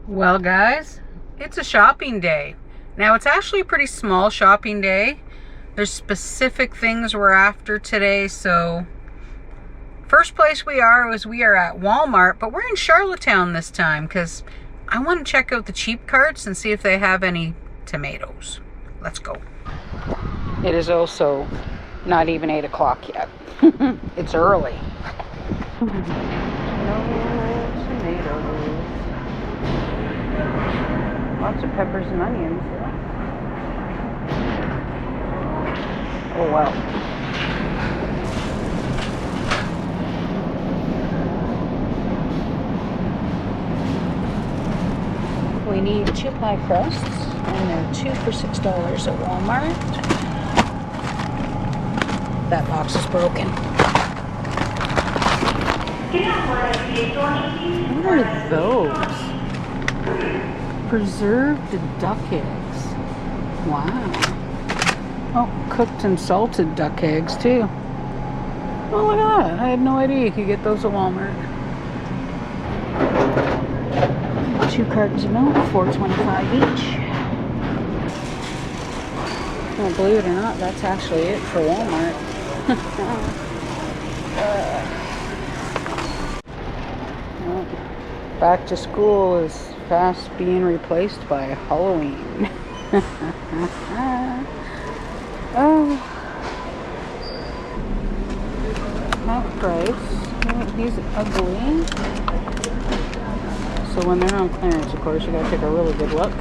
Well, guys, it's a shopping day. Now, it's actually a pretty small shopping day. There's specific things we're after today. So, first place we are at Walmart, but we're in Charlottetown this time because I want to check out the cheap carts and see if they have any tomatoes. Let's go. It is also not even 8 o'clock yet. It's early. No tomatoes. Lots of peppers and onions. Oh, wow. We need 2 pie crusts, and they're 2 for $6 at Walmart. That box is broken. What are those? Preserved duck eggs. Wow. Oh, cooked and salted duck eggs too. Oh, look at that. I had no idea you could get those at Walmart. 2 cartons of milk, $4.25 each. Well, believe it or not, that's actually it for Walmart. Well, back to school is fast being replaced by Halloween. Oh, half price. Oh, he's ugly. So when they're on clearance, of course, you gotta take a really good look.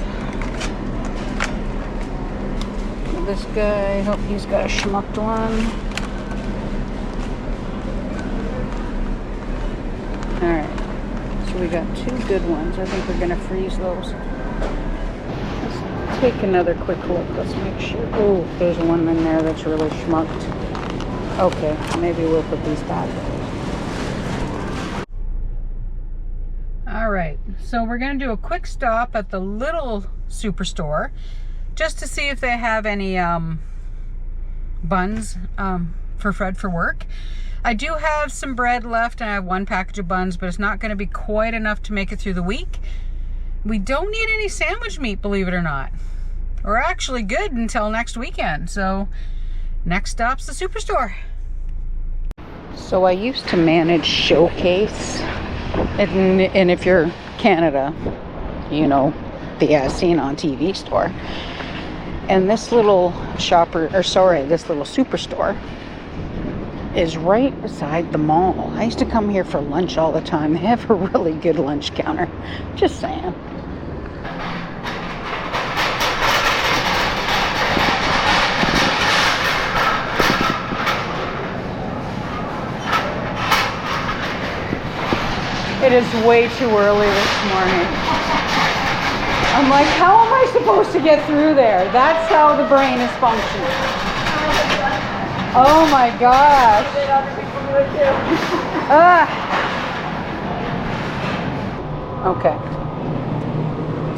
This guy, I hope he's got a schmucked one. Alright, so we got 2 good ones. I think we're gonna freeze those. Let's take another quick look. Let's make sure. Oh, there's one in there that's really schmucked. Okay, maybe we'll put these back. Alright, so we're gonna do a quick stop at the little superstore just to see if they have any buns for Fred for work. I do have some bread left and I have 1 package of buns, but it's not going to be quite enough to make it through the week. We don't need any sandwich meat, believe it or not. We're actually good until next weekend. So next stop's the superstore. So I used to manage Showcase, and if you're Canada, you know, the As Seen on TV store. And this little this little superstore is right beside the mall. I used to come here for lunch all the time. They have a really good lunch counter. Just saying. It is way too early this morning. I'm like, how am I supposed to get through there? That's how the brain is functioning. Oh my gosh. Okay.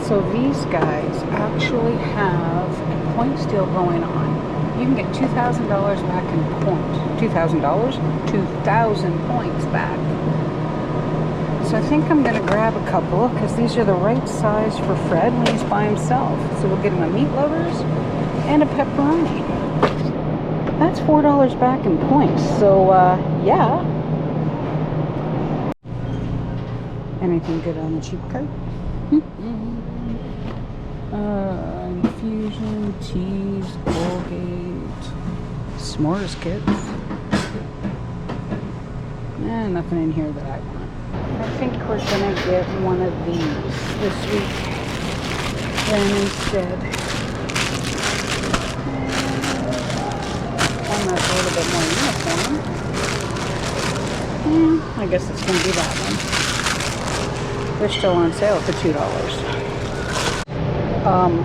So these guys actually have a points deal going on. You can get $2,000 back in points. $2,000? 2,000 points back. So I think I'm going to grab a couple because these are the right size for Fred when he's by himself. So we'll get him a meat lovers and a pepperoni. That's $4 back in points. So, yeah. Anything good on the cheap card? Infusion, teas, Colgate, s'mores kits. Nothing in here that I want. I think we're gonna get one of these this week. Then instead, one that's a little bit more uniform. I guess it's gonna be that one. They're still on sale for $2.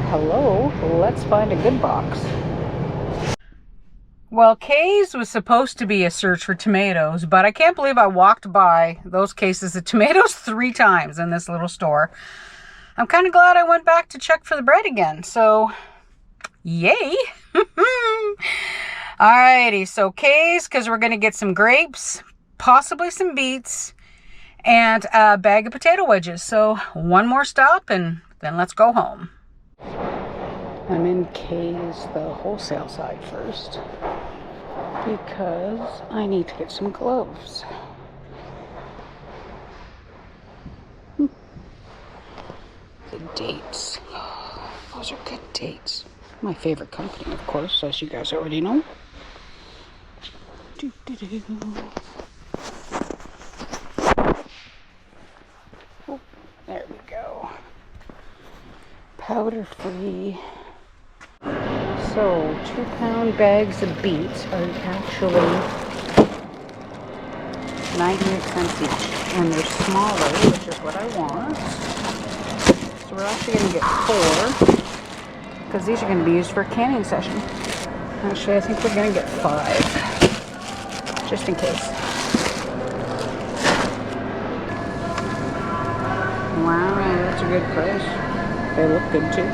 Hello. Let's find a good box. Well, Kay's was supposed to be a search for tomatoes, but I can't believe I walked by those cases of tomatoes 3 times in this little store. I'm kind of glad I went back to check for the bread again, so yay! Alrighty, so Kay's, because we're going to get some grapes, possibly some beets, and a bag of potato wedges. So one more stop and then let's go home. I'm in K's, the wholesale side first, because I need to get some gloves. The dates. Oh, those are good dates. My favorite company, of course, as you guys already know. Oh, there we go. Powder free. So 2-pound bags of beets are actually 98 cents each, and they're smaller, which is what I want. So we're actually going to get 4, because these are going to be used for a canning session. Actually, I think we're going to get 5, just in case. Wow, that's a good price. They look good too.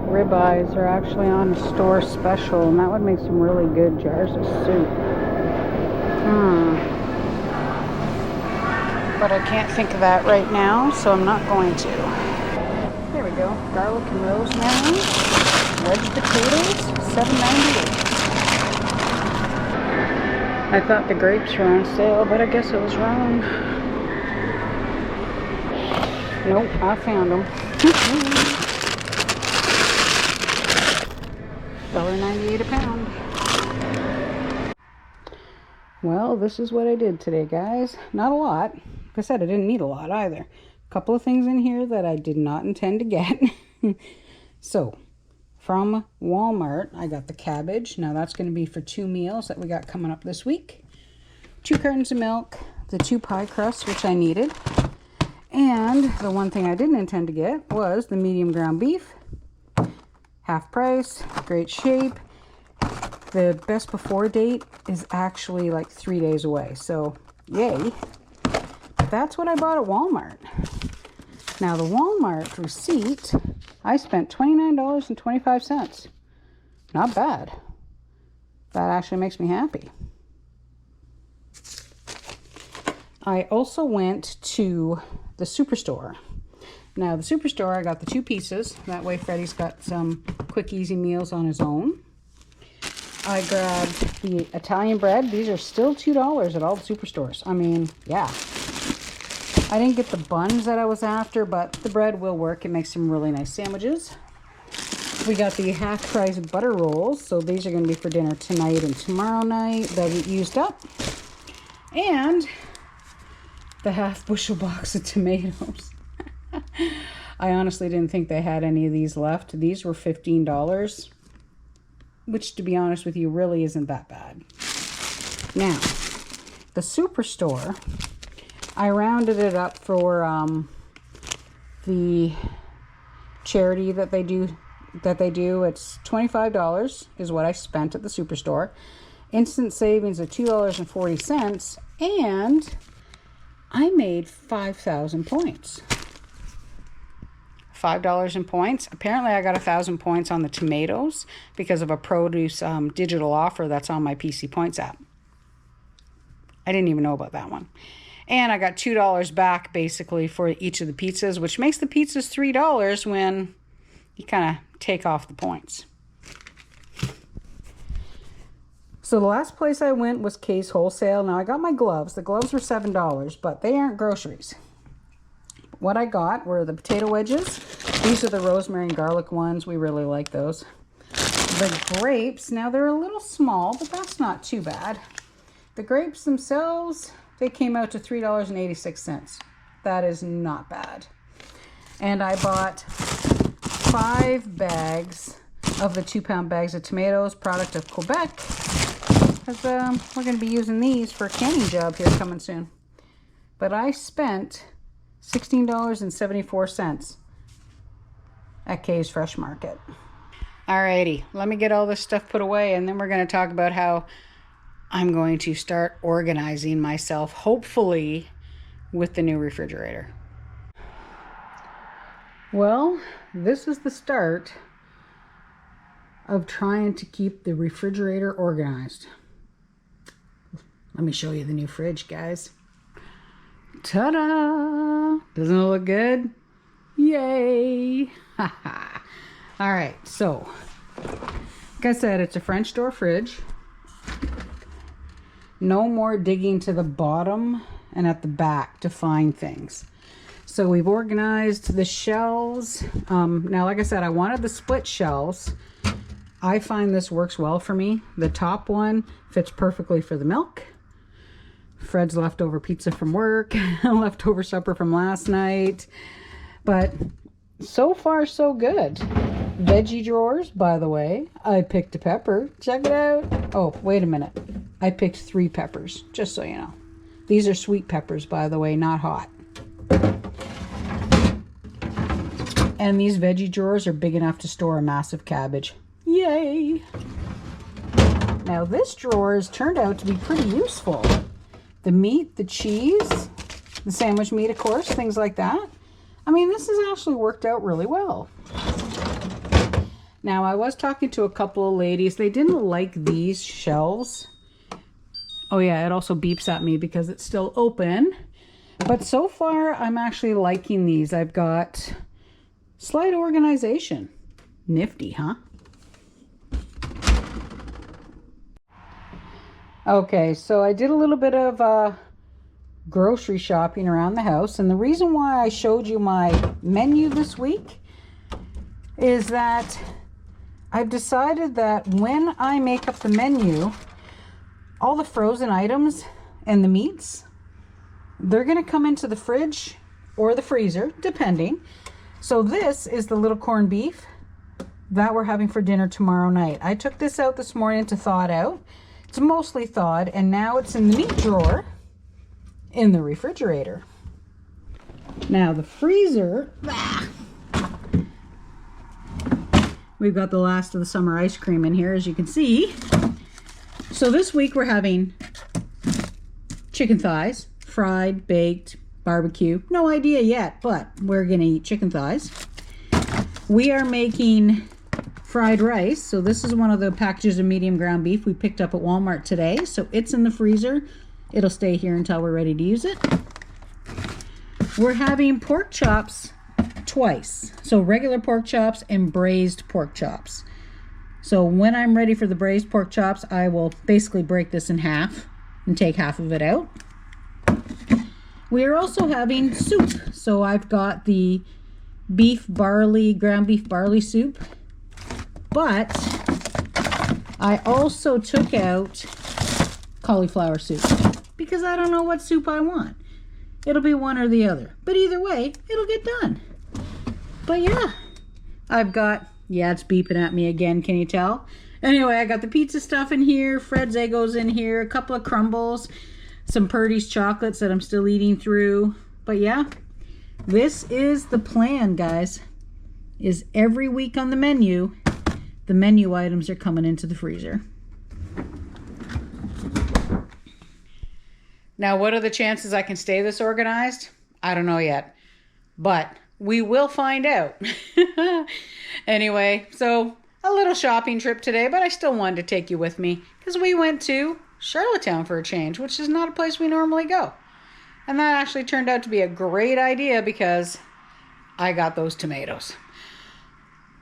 Ribeyes are actually on a store special, and that would make some really good jars of soup. But I can't think of that right now, so I'm not going to. There we go. Garlic and rosemary. Wedge potatoes, $7.98. I thought the grapes were on sale, but I guess I was wrong. Nope, I found them. $1.98 a pound. Well, this is what I did today, guys. Not a lot. Like I said, I didn't need a lot either. A couple of things in here that I did not intend to get. So, from Walmart, I got the cabbage. Now that's going to be for 2 meals that we got coming up this week. 2 cartons of milk, the 2 pie crusts, which I needed. And the one thing I didn't intend to get was the medium ground beef. Half price, great shape. The best before date is actually like 3 days away, so yay. But that's what I bought at Walmart. Now the Walmart receipt, I spent $29.25. Not bad. That actually makes me happy. I also went to the Superstore. Now, the Superstore, I got the 2 pieces. That way Freddie's got some quick, easy meals on his own. I grabbed the Italian bread. These are still $2 at all the Superstores. I mean, yeah. I didn't get the buns that I was after, but the bread will work. It makes some really nice sandwiches. We got the half-price butter rolls. So these are going to be for dinner tonight and tomorrow night. They'll get used up. And the half-bushel box of tomatoes. I honestly didn't think they had any of these left. These were $15, which, to be honest with you, really isn't that bad. Now, the Superstore, I rounded it up for the charity that they do. It's $25 is what I spent at the Superstore. Instant savings of $2.40, and I made 5,000 points. $5 in points. Apparently I got 1,000 points on the tomatoes because of a produce digital offer that's on my PC Points app. I didn't even know about that one. And I got $2 back basically for each of the pizzas, which makes the pizzas $3 when you kind of take off the points. So the last place I went was K's Wholesale. Now I got my gloves. The gloves were $7, but they aren't groceries. What I got were the potato wedges. These are the rosemary and garlic ones. We really like those. The grapes, now they're a little small, but that's not too bad. The grapes themselves, they came out to $3.86. That is not bad. And I bought 5 bags of the 2-pound bags of tomatoes, product of Quebec, because we're going to be using these for a canning job here coming soon. But I spent $16.74 at K's Fresh Market. Alrighty, let me get all this stuff put away, and then we're going to talk about how I'm going to start organizing myself, hopefully with the new refrigerator. Well, this is the start of trying to keep the refrigerator organized. Let me show you the new fridge, guys. Ta-da! Doesn't it look good? Yay! All right, so like I said, it's a French door fridge. No more digging to the bottom and at the back to find things. So we've organized the shelves. Now, like I said, I wanted the split shelves. I find this works well for me. The top one fits perfectly for the milk. Fred's leftover pizza from work, leftover supper from last night. But so far, so good. Veggie drawers, by the way. I picked a pepper. Check it out. Oh, wait a minute. I picked 3 peppers, just so you know. These are sweet peppers, by the way, not hot. And these veggie drawers are big enough to store a massive cabbage. Yay! Now this drawer has turned out to be pretty useful. The meat, the cheese, the sandwich meat, of course, things like that. I mean, this has actually worked out really well. Now, I was talking to a couple of ladies. They didn't like these shelves. Oh yeah, it also beeps at me because it's still open. But so far, I'm actually liking these. I've got slight organization. Nifty, huh? Okay, so I did a little bit of grocery shopping around the house, and the reason why I showed you my menu this week is that I've decided that when I make up the menu, all the frozen items and the meats, they're going to come into the fridge or the freezer, depending. So this is the little corned beef that we're having for dinner tomorrow night. I took this out this morning to thaw it out. It's mostly thawed, and now it's in the meat drawer in the refrigerator. Now the freezer, we've got the last of the summer ice cream in here, as you can see. So this week we're having chicken thighs, fried, baked, barbecue. No idea yet, but we're gonna eat chicken thighs. We are making fried rice. So this is one of the packages of medium ground beef we picked up at Walmart today. So it's in the freezer. It'll stay here until we're ready to use it. We're having pork chops twice. So regular pork chops and braised pork chops. So when I'm ready for the braised pork chops, I will basically break this in half and take half of it out. We are also having soup. So I've got the ground beef barley soup. But I also took out cauliflower soup because I don't know what soup I want. It'll be one or the other. But either way, it'll get done. But yeah, I've got, yeah, it's beeping at me again. Can you tell? Anyway, I got the pizza stuff in here. Fred's Eggos in here. A couple of crumbles. Some Purdy's chocolates that I'm still eating through. But yeah, this is the plan, guys. Is every week on the menu, the menu items are coming into the freezer. Now, what are the chances I can stay this organized? I don't know yet, but we will find out. Anyway, so a little shopping trip today, but I still wanted to take you with me because we went to Charlottetown for a change, which is not a place we normally go. And that actually turned out to be a great idea because I got those tomatoes.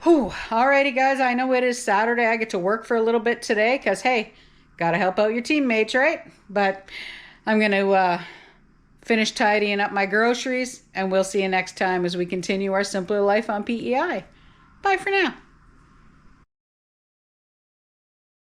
Whew. Alrighty, guys, I know it is Saturday. I get to work for a little bit today because, hey, got to help out your teammates, right? But I'm going to finish tidying up my groceries, and we'll see you next time as we continue our simpler life on PEI. Bye for now.